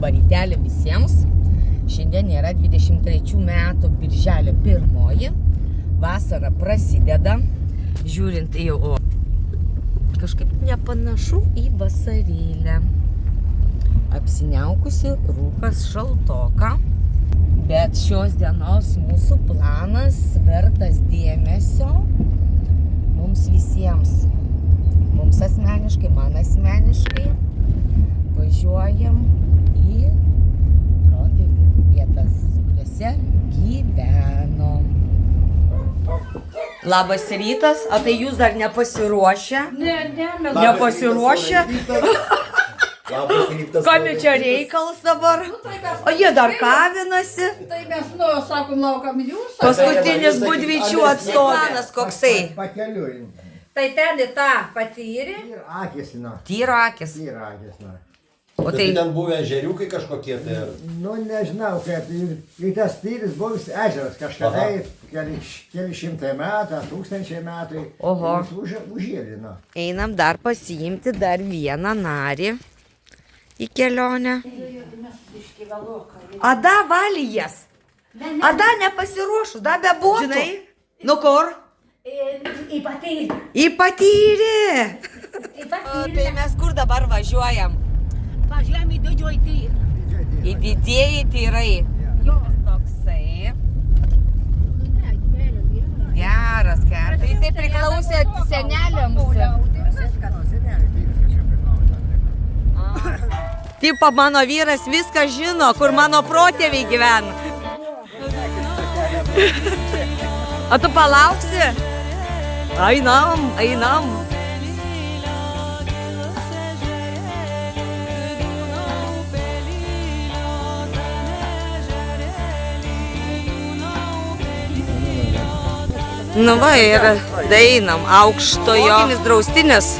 Labą rytelį visiems. Šiandien yra 23 metų birželio 1. Vasara prasideda. Žiūrint į kažkaip nepanašu į vasarėlę. Apsiniaukusi, rūkas šaltoka. Bet šios dienos mūsų planas vertas dėmesio mums visiems. Mums asmeniškai, man asmeniškai. Važiuojam į protėvių vietas, kuriuose gyvenom. Labas rytas, o tai jūs dar nepasiruošę? Ne. Nepasiruošę? Labas rytas. Kame čia reikalas dabar? O jie dar kavinasi. Tai mes, sakom, laukam jūs. Paskutinis Budvyčių atstovas koksai. Pakeliui. Tai ten į tą patyrį. Ir akis, Tyro akis. Ir akis, O Tai ten buvę ežeriukai kažkokie tai? Nežinau, kaip. Ir tas tyris buvęs ežeras kažkada, keli šimtai metų, 1000 metų. Oho. Užėlino. Einam dar pasiimti dar vieną narį į kelionę. Ada valijas. Ada nepasiruošus, da be botų. Žinai, nu kur? Į patyrį. Į patyrį. Tai mes kur dabar važiuojam? Važiuojam į didžiojį tyrį. Į didieji tyrai. Jo. Toksai. Geras kertas. Tai priklausė seneliams. Tipo mano vyras viską žino, kur mano protėviai gyvena. O tu palauksi? Einam. Nu va ir dainam aukštojo draustinis.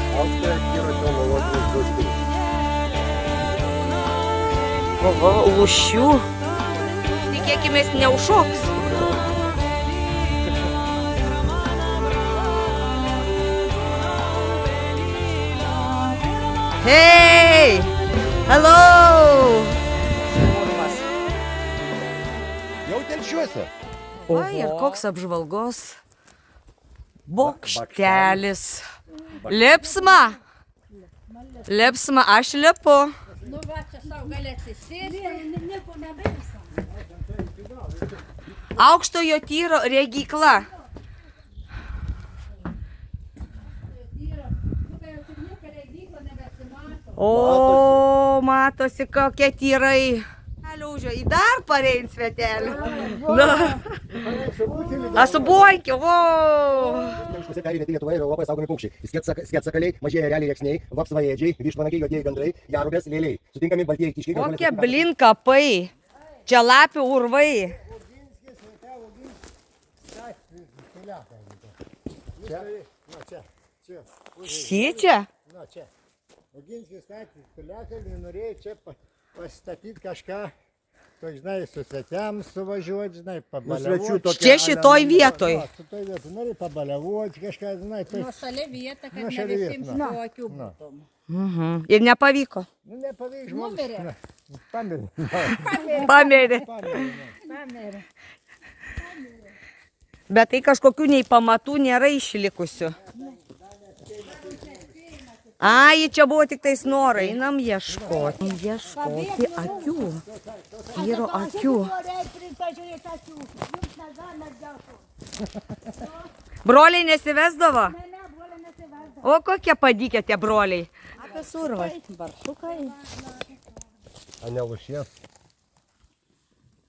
Oho, lūšių. Tikėkimės neužšoks. Hey! Hello! Jau telšiuose. Va ir koks apžvalgos bokštelis. Lipsma, aš lipu. Nu va, čia savo gali atsisėsti. Nieko nebeisa. Aukštojo tyro regykla. O, matosi kokie tyrai. Į dar parein svetelį. Asubuokiu, vo. Miškuose pereinė Lietuvoje ir Europoje saugomi paukščiai. Skėtsakaliai, mažieji ereliai rėksniai, vapsvaėdžiai, vištvanagiai, juodieji gandrai, jarubės, lėliai. Sutinkami baltieji kiškiai. Kokie blin kapai. Čia lapių urvai. Šičia? Čia. Oginskis statė piliakalnį, norėjo čia pastatyti kažką, žinai, su svečiams suvažiuoti, žinai, pabaliavoti. Čia šitoj vietoj. Šitoj vietoj, norėjo pabaliavoti kažką, žinai. Nuošalia vieta, kad ne visiems tokių būtum. Ir nepavyko. Nu, nepavyko. Numirė. Pamirė. Bet tai kažkokių nei pamatų nėra išlikusių. Ai, čia buvo tik tais norai. Einam ieškoti. Ieškoti akių. Tyro akių. Broliai nesivesdavo? O kokie padykė tie broliai? Apie survą. Barsukai. A ne lūšies?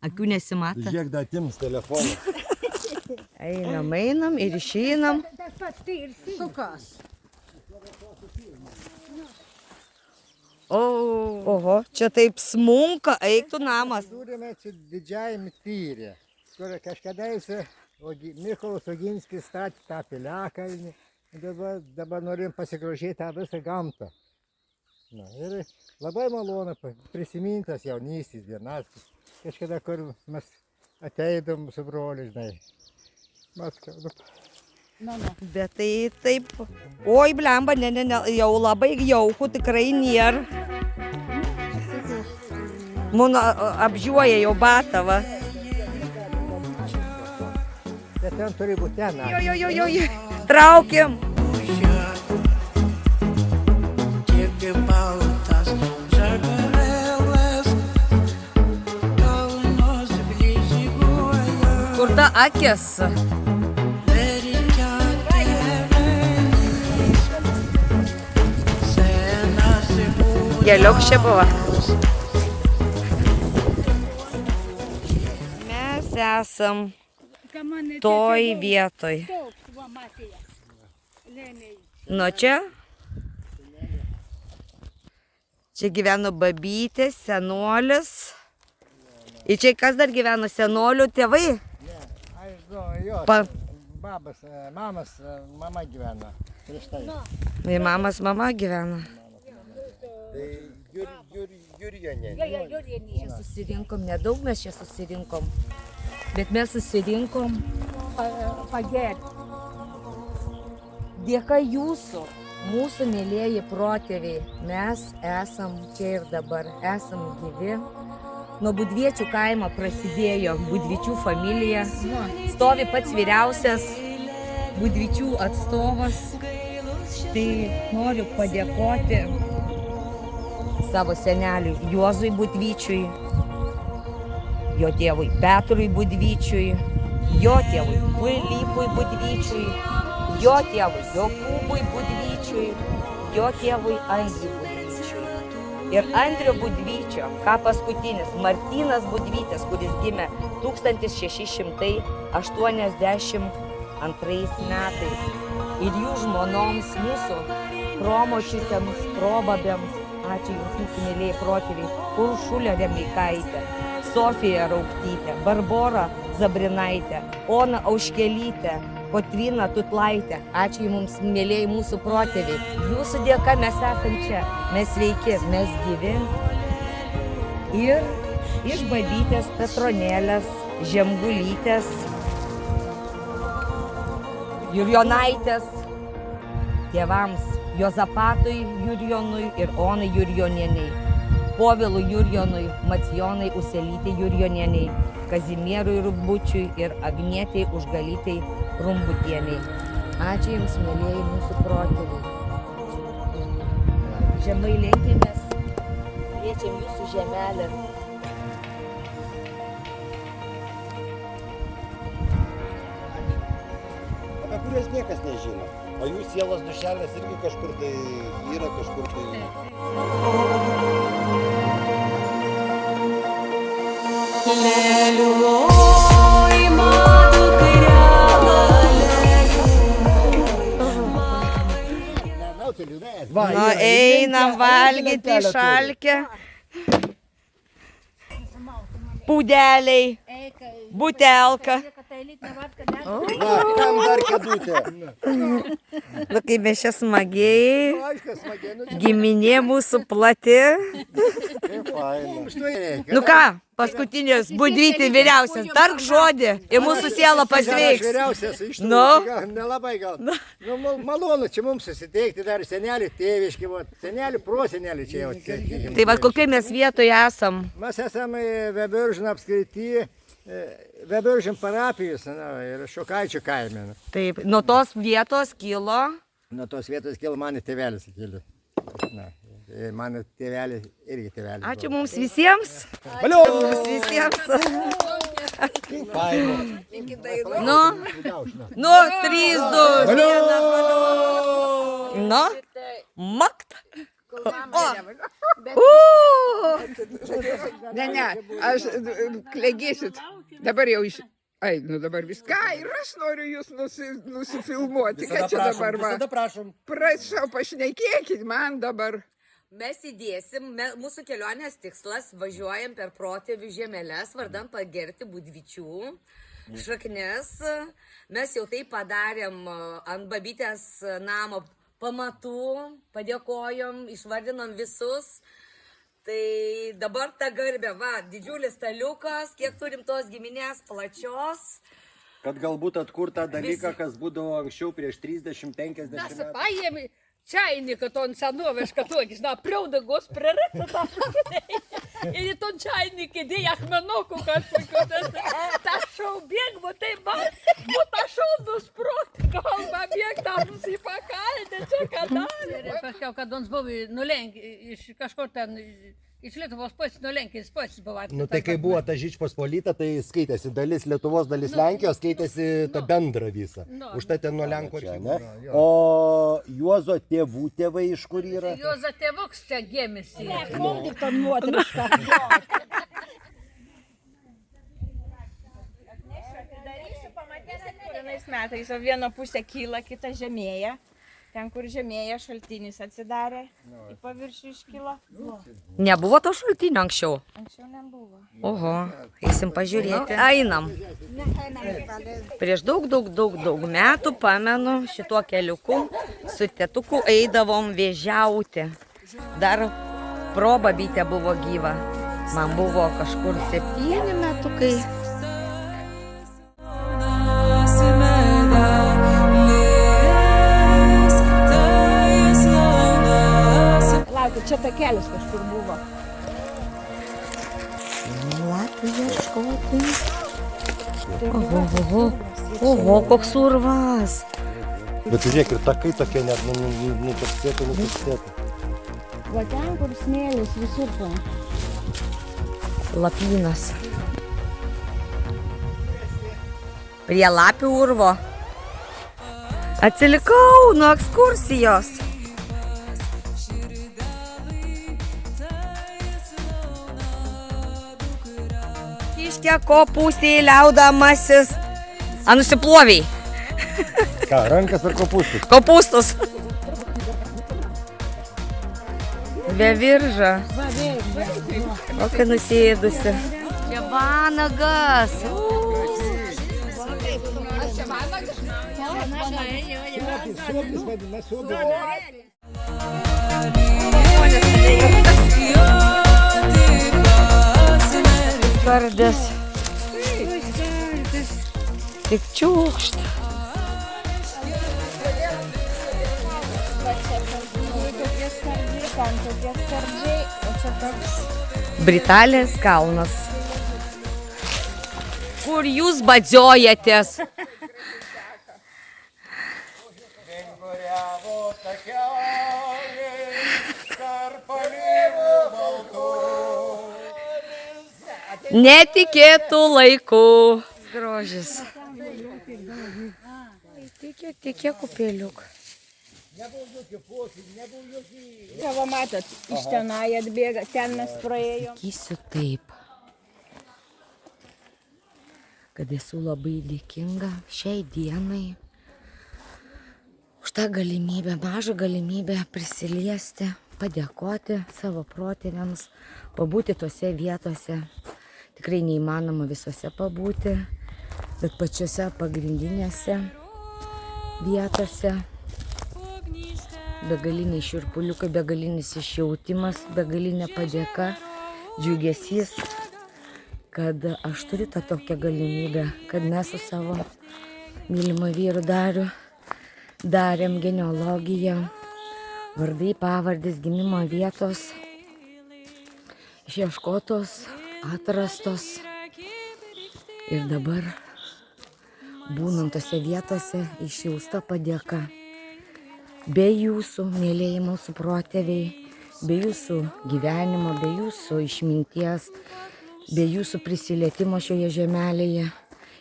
Akių nesimata. Žiūrėk, da atims telefoną. Einam ir išeinam. Tas pats tyrsi. Sukas. Oho, čia taip smunka, eiktų namas. Turime čia didžiajame tyrė, kur kažkada Mykolas Oginskis statė tą piliakalnį. Dabar norim pasigrožėti tą visą gamtą. Ir labai malonu prisiminti tas jaunystės dienas. Kažkada, kur mes ateidom su broliu, žinai. Bet tai taip, oi blemba, ne, jau labai jauku tikrai nėra. Mano apžiuoja jau batą, va. Tai ten turi būti ten. Jo. Traukiam. Kur ta akis? Geliok čia buvo. Mes esam toj vietoj. Nu čia? Čia gyveno babytė, senolis. Ir čia kas dar gyveno? Senolių tėvai? Aš žinau, jos. Babas, mamas, mama gyvena. Prieš tai. Ir mamas mama gyvena. Tai Jurjonė. Čia susirinkom, nedaug mes čia susirinkom. Bet mes susirinkom pagerti. Dėka jūsų, mūsų mėlėjai protėviai, mes esam čia ir dabar, esam gyvi. Nuo Budviečių kaimo prasidėjo Budvyčių familija. Stovi pats vyriausias Budvyčių atstovas. Tai noriu padėkoti savo seneliui Juozui Budvyčiui, jo tėvui Petrui Budvyčiui, jo tėvui Pilypui Budvyčiui, jo tėvui Jokūbui Budvyčiui, jo tėvui Andriui Budvyčiui. Ir Andrio Budvyčio, ką paskutinis, Martynas Budvytis, kuris gimė 1682 metais. Ir jų žmonoms, mūsų promočiutėms, probabėms, ačiū Jums, mūsų mėlėjai protėviai, Uršulė Remeikaitė, Sofija Rauktytė, Barbora Zabrinaitė, Ona Auškelytė, Kotryna Tutlaitė. Ačiū Jums, mėlėjai mūsų protėviai. Jūsų dėka mes esam čia, mes sveiki, mes gyvi. Ir iš babytės Petronėlės, Žemgulytės, Jurjonaitės, tėvams Jozapatui Jurjonui ir Onai Jurjonieniai, Povilui Jurjonui, Macijonai Uselytei Jurjonieniai, Kazimierui Rubučiui ir Agnietei Užgalytei Rumbutieniai. Ačiū Jums, mėlėjai mūsų protėviai. Žemai lenkimės, liečiam Jūsų žemelę. Apie kurias niekas nežino. O jų sielos dušelės irgi kažkur tai yra, kažkur tai... Nu, einam valgyti šalkę. Pūdeliai, butelka. Kam dar kėdutė? Nu, kaip mes čia smagiai. Giminė mūsų plati. Nu ką, paskutinis Budvytė vyriausias, tark žodį ir mūsų siela pasveiks. Vyriausias iš tų, nelabai gal. Malonu čia mums susiteikti, dar senelį tėviški, senelį, prosenelį čia jau. Tai va, kokiai mes vietoje esam? Mes esame Vebiržino apskrity, Vebiržin parapijos ir Šukaičių kaime. Taip, nuo tos vietos kilo. Nuo tos vietos kilo mano tėvelis. Mano tėvelis irgi tėvelis. Ačiū mums visiems. Valio! Mums visiems. Nu, 3, 2, 1. Nu, makt. Ne, aš klegėsit. Dabar jau iš... Ai, nu dabar viską. Ir aš noriu jūs nusifilmuoti. Ką čia dabar va? Visada prašom. Prašau, pašnekėkit man dabar. Mes įdėsim, mūsų kelionės tikslas, važiuojam per protėvių žemeles, vardan pagerti Budvyčių šaknis. Mes jau tai padarėm ant babytės namo pamatų, padėkojom, išvardinom visus. Tai dabar ta garbė, va, didžiulis staliukas, kiek turim tos giminės plačios. Kad galbūt atkurt tą dalyką, kas būdavo anksčiau prieš 30-50 Mes metų. paėmė čainika ton senovišką tokį, žinau, priaudagos priraktą. Ir į ton čainik įdėjo akmenukų kažkokiu. Ta šau bėg, va tai man, ta šau nusprūkti, galva bėg, tam nusipakaldė, čia ką darė. Ir paskiau, kad ons buvo nulenkė, iš kažkur ten, iš Lietuvos pats nulenkė, jis pats buvo. Nu tai kai buvo ta Žečpospolita, tai skaitėsi dalis Lietuvos, dalis Lenkijos, skaitėsi ta bendra visą. Užtai ten nuo Lenkų Čia, archyvų. ne? O Juozo tėvų tėvai iš kur yra? Juozo tėvuks čia gėmėsi. Vienais metais, o viena pusė kyla, kita žemėja. Ten, kur žemėja, šaltinis atsidarė, į paviršių iškilo. Nebuvo to šaltinio anksčiau? Anksčiau nebuvo. Oho, eisim pažiūrėti. Einam. Prieš daug metų, pamenu, šituo keliuku su tėtuku eidavom vėžiauti. Dar probabytė buvo gyva. Man buvo kažkur 7 metukai. Laukia, čia takelis kažkur buvo. Lapių ieškoti. Oho, koks urvas. Bet žiūrėk, ir takai tokie net nutapsėti. Va ten, kur smėlis visur po. Lapynas. Prie lapių urvo. Atsilikau nuo ekskursijos. Kiškė kopūstį liaudamasis. Nusiploviai. Ką, rankas ar kopūstus? Kopūstus. Bevirža. Kokia nusėdusi. Čia vanagas. Skardės. Tik čiūkšt. Britalės kalnas. Kur jūs badziojatės? Netikėtų laikų. Grožis. Tikė kupėliuk. Čia va matot, iš tenai atbėga, ten mes praėjom. Sakysiu taip, kad esu labai dėkinga šiai dienai už tą galimybę, mažą galimybę prisiliesti, padėkoti savo protėviams, pabūti tose vietose. Tikrai neįmanoma visose pabūti, bet pačiose pagrindinėse vietose. Begaliniai šiurpuliukai, begalinis išjautimas, begalinė padėka, džiugesys, kad aš turiu tą tokią galimybę, kad mes su savo mylimu vyru Dariu darėm genealogiją, vardai, pavardės, gimimo vietos, išieškotos, atrastos. Ir dabar, būnant tose vietose, išjausta padėka. Be jūsų, mėlėjai mūsų protėviai, be jūsų gyvenimo, be jūsų išminties, be jūsų prisilietimo šioje žemelėje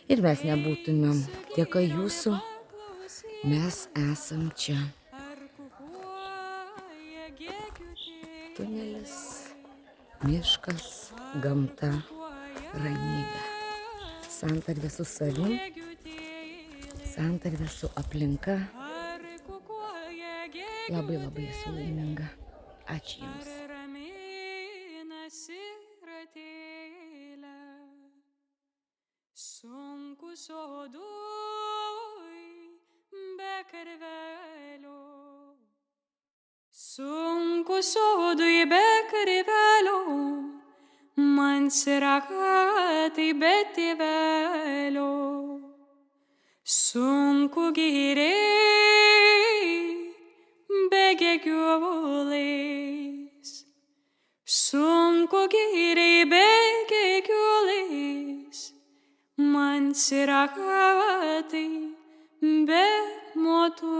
ir mes nebūtumėm. Dėka jūsų, mes esam čia. Tunelis, miškas, gamta, ramybė. Santarvė su savim, santarvė su aplinka. Labai esu laiminga. Ačiū Jums. Sunku sodui be karvelio. Sunku sodui be karvelio. Man sirakatai be tėvelio. Sunku giriai be gyvuliais. sunku gyriai be kiekviolais, man sirakatai be motų.